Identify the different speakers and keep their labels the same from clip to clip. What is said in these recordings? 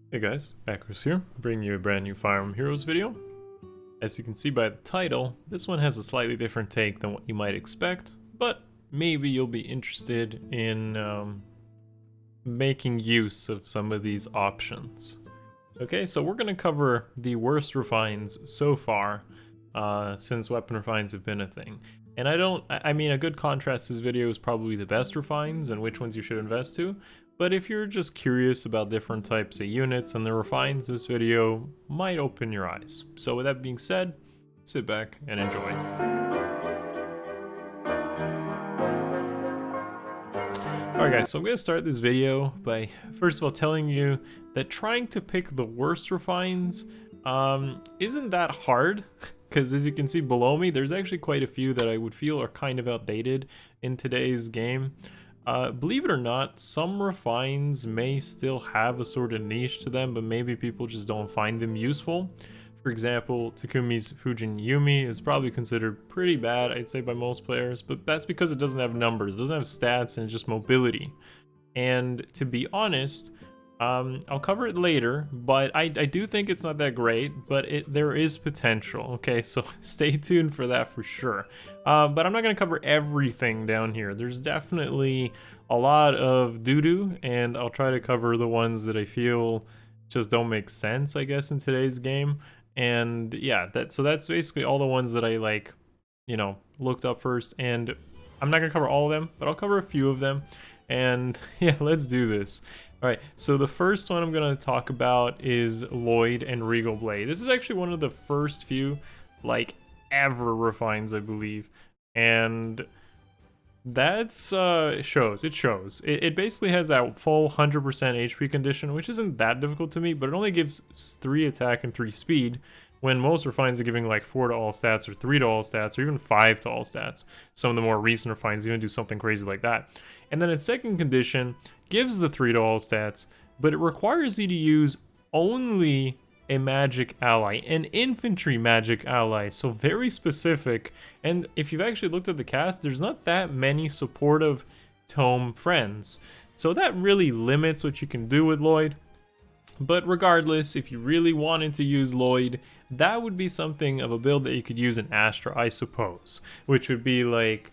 Speaker 1: Hey guys, Akariss here, bringing you a brand new Fire Emblem Heroes video. As you can see by the title, this one has a slightly different take than what you might expect, but maybe you'll be interested in making use of some of these options. Okay, so we're going to cover the worst refines so far, since weapon refines have been a thing. And I mean, a good contrast to this video is probably the best refines and which ones you should invest to. But if you're just curious about different types of units and the refines, this video might open your eyes. So with that being said, sit back and enjoy. Alright guys, so I'm going to start this video by first of all telling you that trying to pick the worst refines isn't that hard. Because as you can see below me, there's actually quite a few that I would feel are kind of outdated in today's game. Believe it or not, some refines may still have a sort of niche to them, but maybe people just don't find them useful. For example, Takumi's Fujin Yumi is probably considered pretty bad, I'd say, by most players, but that's because it doesn't have numbers, it doesn't have stats, and it's just mobility. And to be honest, I'll cover it later, but I do think it's not that great, but there is potential, okay? So stay tuned for that for sure. But I'm not going to cover everything down here. There's definitely a lot of doo-doo, and I'll try to cover the ones that I feel just don't make sense, I guess, in today's game. And yeah, so that's basically all the ones that I, like, looked up first, and I'm not going to cover all of them, but I'll cover a few of them. And yeah, let's do this. Alright, so the first one I'm going to talk about is Lloyd and Regal Blade. This is actually one of the first few, like, ever refines, I believe. And that's, it shows. It basically has that full 100% HP condition, which isn't that difficult to me, but it only gives 3 attack and 3 speed, when most refines are giving like 4 to all stats, or 3 to all stats, or even 5 to all stats. Some of the more recent refines even do something crazy like that. And then its second condition gives the 3 to all stats, but it requires you to use only a magic ally, an infantry magic ally, so very specific. And if you've actually looked at the cast, there's not that many supportive tome friends, so that really limits what you can do with Lloyd. But regardless, if you really wanted to use Lloyd, that would be something of a build that you could use in Astra, I suppose, which would be like,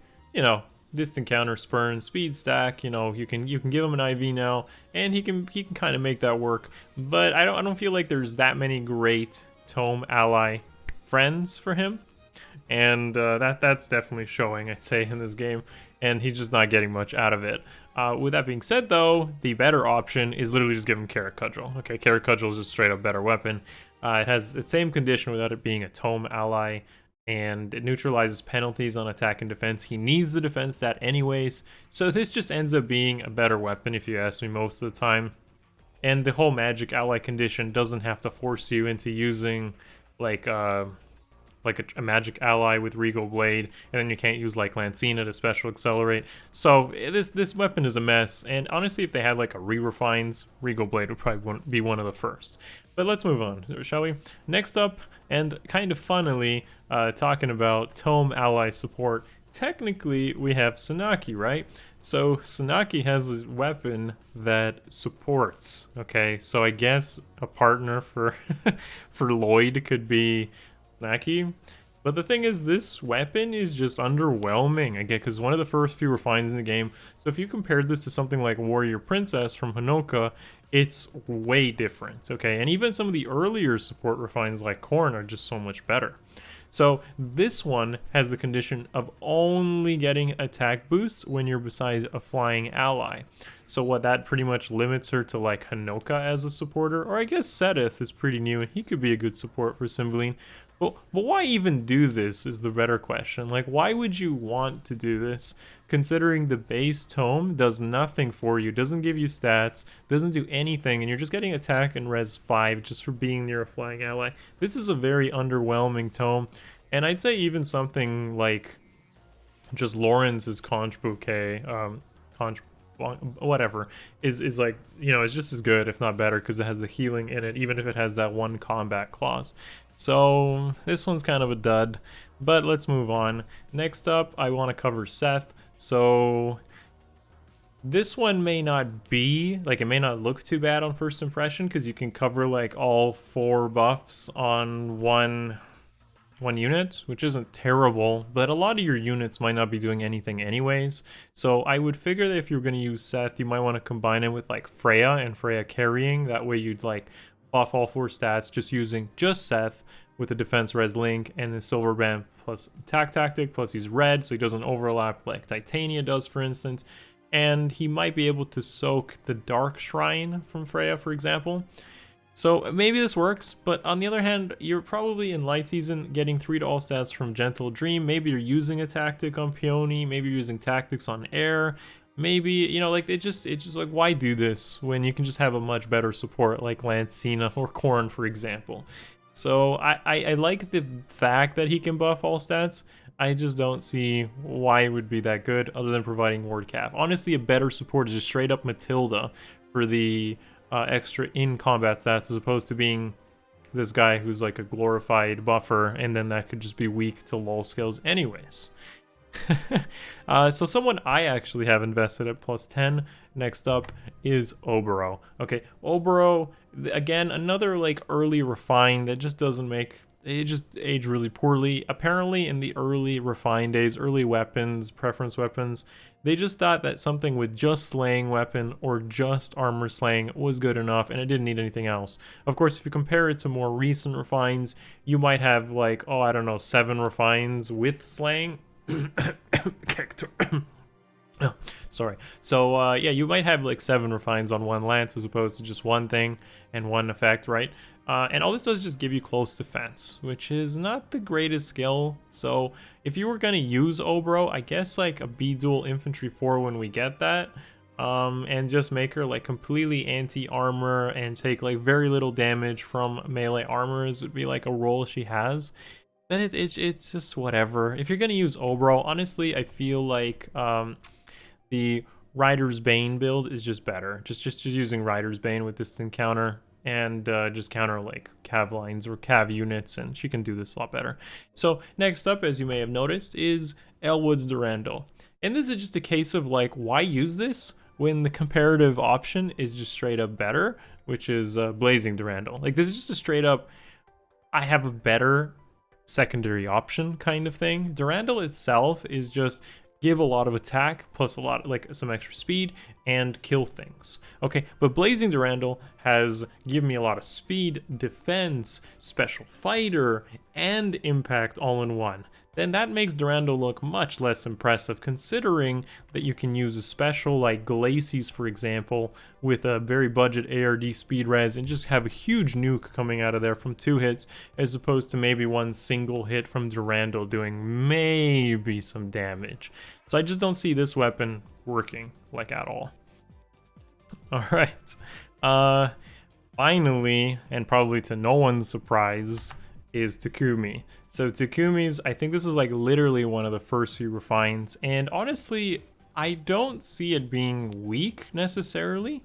Speaker 1: distant counter, spurn, speed stack. You can give him an IV now, and he can kind of make that work. But I don't feel like there's that many great tome ally friends for him, and that's definitely showing, I'd say, in this game. And he's just not getting much out of it. With that being said, though, the better option is literally just give him Carrot Cudgel. Okay, Carrot Cudgel is just straight up better weapon. It has the same condition without it being a tome ally, and it neutralizes penalties on attack and defense. He needs the defense stat anyways, so this just ends up being a better weapon if you ask me most of the time. And the whole magic ally condition doesn't have to force you into using like a magic ally with Regal Blade, and then you can't use like Lancina to special accelerate. So this weapon is a mess, and honestly, if they had like a re-refines, Regal Blade would probably be one of the first. But let's move on, shall we? Next up, and kind of funnily, talking about tome ally support, technically we have Sanaki, right? So Sanaki has a weapon that supports, okay? So I guess a partner for for Lloyd could be Sanaki. But the thing is, this weapon is just underwhelming, again, because one of the first few refines in the game. So if you compared this to something like Warrior Princess from Honoka, it's way different, okay? And even some of the earlier support refines like Korn are just so much better. So this one has the condition of only getting attack boosts when you're beside a flying ally. So what that pretty much limits her to like Honoka as a supporter, or I guess Seth is pretty new and he could be a good support for Cymbeline. But why even do this is the better question. Like, why would you want to do this, considering the base tome does nothing for you, doesn't give you stats, doesn't do anything, and you're just getting attack and res 5 just for being near a flying ally? This is a very underwhelming tome, and I'd say even something like just Lawrence's Conch Bouquet, whatever, is like, it's just as good, if not better, because it has the healing in it, even if it has that one combat clause. So this one's kind of a dud, but let's move on. Next up, I want to cover Seth. So This one may not be, like, it may not look too bad on first impression, because you can cover, like, all 4 buffs on one unit, which isn't terrible, but a lot of your units might not be doing anything anyways. So I would figure that if you're going to use Seth, you might want to combine it with, like, Freya and Freya carrying. That way you'd, like, buff all 4 stats just using just Seth with the defense res link and the silver band plus attack tactic, plus he's red, so he doesn't overlap like Titania does, for instance. And he might be able to soak the Dark Shrine from Freya, for example. So maybe this works, but on the other hand, you're probably in light season getting 3 to all stats from Gentle Dream. Maybe you're using a tactic on Peony, maybe you're using tactics on Air. Maybe, you know, like, it's just like, why do this when you can just have a much better support like Lancina or Korn, for example? So I like the fact that he can buff all stats. I just don't see why it would be that good other than providing ward cap. Honestly, a better support is just straight up Matilda for the extra in-combat stats, as opposed to being this guy who's like a glorified buffer, and then that could just be weak to lull skills anyways. So someone I actually have invested at +10 next up is Oboro. Okay, Oboro, again, another like early refine that just doesn't make, it just aged really poorly. Apparently in the early refine days, early weapons, preference weapons, they just thought that something with just slaying weapon or just armor slaying was good enough and it didn't need anything else. Of course, if you compare it to more recent refines, you might have like, oh, I don't know, 7 refines with slaying. Oh, sorry. So yeah, you might have like 7 refines on one lance as opposed to just one thing and one effect, right? And all this does is just give you close defense, which is not the greatest skill. So if you were going to use Oboro, I guess like a B-dual infantry 4 when we get that, and just make her like completely anti-armor and take like very little damage from melee armors would be like a role she has. Then it's just whatever. If you're going to use Oboro, honestly, I feel like the Rider's Bane build is just better. Just using Rider's Bane with distant counter and just counter like cav lines or cav units, and she can do this a lot better. So next up, as you may have noticed, is Eliwood's Durandal. And this is just a case of like, why use this when the comparative option is just straight up better, which is Blazing Durandal. Like, this is just a straight up, I have a better secondary option kind of thing. Durandal itself is just give a lot of attack plus a lot, like some extra speed, and kill things. Okay, but Blazing Durandal has given me a lot of speed, defense, special fighter, and impact all in one. Then that makes Durandal look much less impressive, considering that you can use a special like Glacies, for example, with a very budget ARD speed res and just have a huge nuke coming out of there from 2 hits, as opposed to maybe one single hit from Durandal doing maybe some damage. So I just don't see this weapon working like at all. Alright, finally, and probably to no one's surprise, is Takumi. So Takumi's, I think this is like literally one of the first few refines, and honestly, I don't see it being weak necessarily.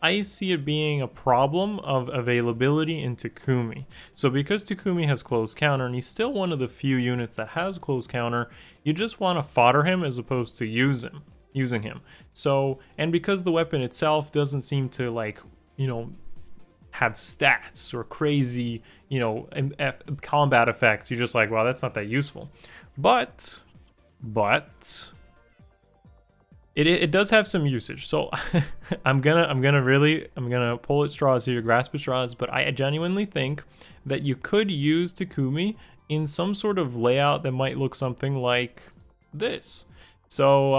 Speaker 1: I see it being a problem of availability in Takumi. So because Takumi has close counter, and he's still one of the few units that has close counter, you just want to fodder him as opposed to using him. So, and because the weapon itself doesn't seem to like, you know, have stats or crazy, you know, combat effects, you're just like, wow, that's not that useful. But it does have some usage. So I'm gonna pull at straws here, grasp at straws, but I genuinely think that you could use Takumi in some sort of layout that might look something like this. So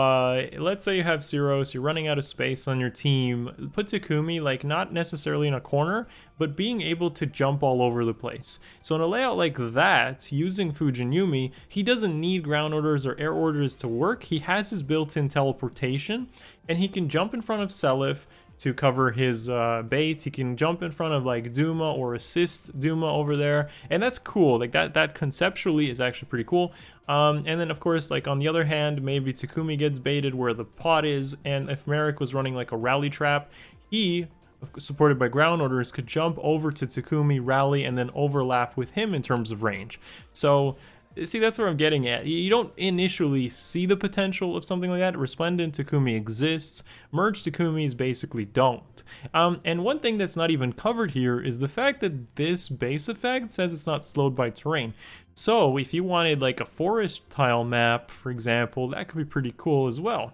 Speaker 1: let's say you have Syros, you're running out of space on your team. Put Takumi like not necessarily in a corner, but being able to jump all over the place. So in a layout like that, using Fujinumi, he doesn't need ground orders or air orders to work. He has his built-in teleportation, and he can jump in front of Seliph to cover his bait. He can jump in front of like Duma or assist Duma over there, and that's cool. Like that conceptually is actually pretty cool. And then of course, like on the other hand, maybe Takumi gets baited where the pot is, and if Merrick was running like a rally trap, he, supported by ground orders, could jump over to Takumi, rally, and then overlap with him in terms of range. So See, that's what I'm getting at. You don't initially see the potential of something like that. Resplendent Takumi exists. Merged Takumis basically don't. And one thing that's not even covered here is the fact that this base effect says it's not slowed by terrain. So if you wanted like a forest tile map, for example, that could be pretty cool as well.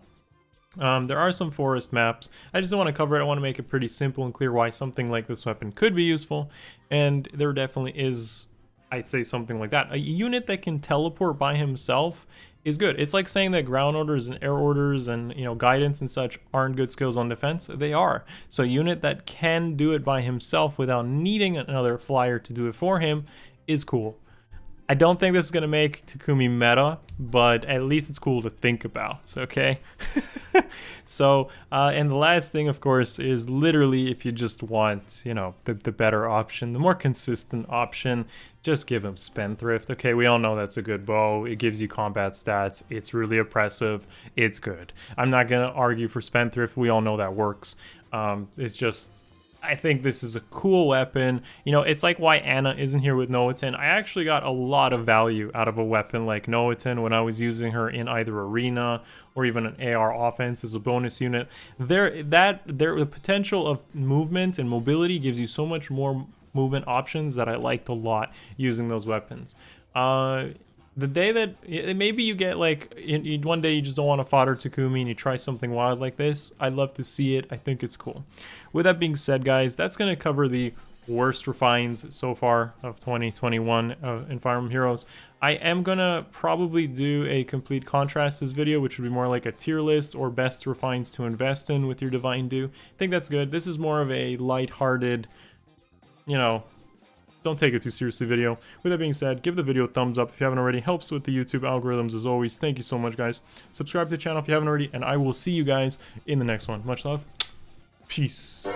Speaker 1: There are some forest maps. I just don't want to cover it. I want to make it pretty simple and clear why something like this weapon could be useful. And there definitely is, I'd say, something like that. A unit that can teleport by himself is good. It's like saying that ground orders and air orders and, you know, guidance and such aren't good skills on defense. They are. So a unit that can do it by himself without needing another flyer to do it for him is cool. I don't think this is going to make Takumi meta, but at least it's cool to think about, okay? So, and the last thing, of course, is literally if you just want, you know, the better option, the more consistent option, just give him Spendthrift. Okay, we all know that's a good bow. It gives you combat stats. It's really oppressive. It's good. I'm not going to argue for Spendthrift. We all know that works. It's just, I think this is a cool weapon. You know, it's like why Anna isn't here with Noaten. I actually got a lot of value out of a weapon like Noaten when I was using her in either Arena or even an AR offense as a bonus unit. The potential of movement and mobility gives you so much more movement options that I liked a lot using those weapons. The day that maybe you get like one day you just don't want to fodder Takumi and you try something wild like this, I'd love to see it. I think it's cool. With that being said, guys, that's going to cover the worst refines so far of 2021 in Fire Emblem Heroes. I am going to probably do a complete contrast this video, which would be more like a tier list or best refines to invest in with your Divine Do. I think that's good. This is more of a lighthearted, you know, don't take it too seriously video. With that being said, give the video a thumbs up if you haven't already. Helps with the YouTube algorithms as always. Thank you so much, guys. Subscribe to the channel if you haven't already, and I will see you guys in the next one. Much love. Peace.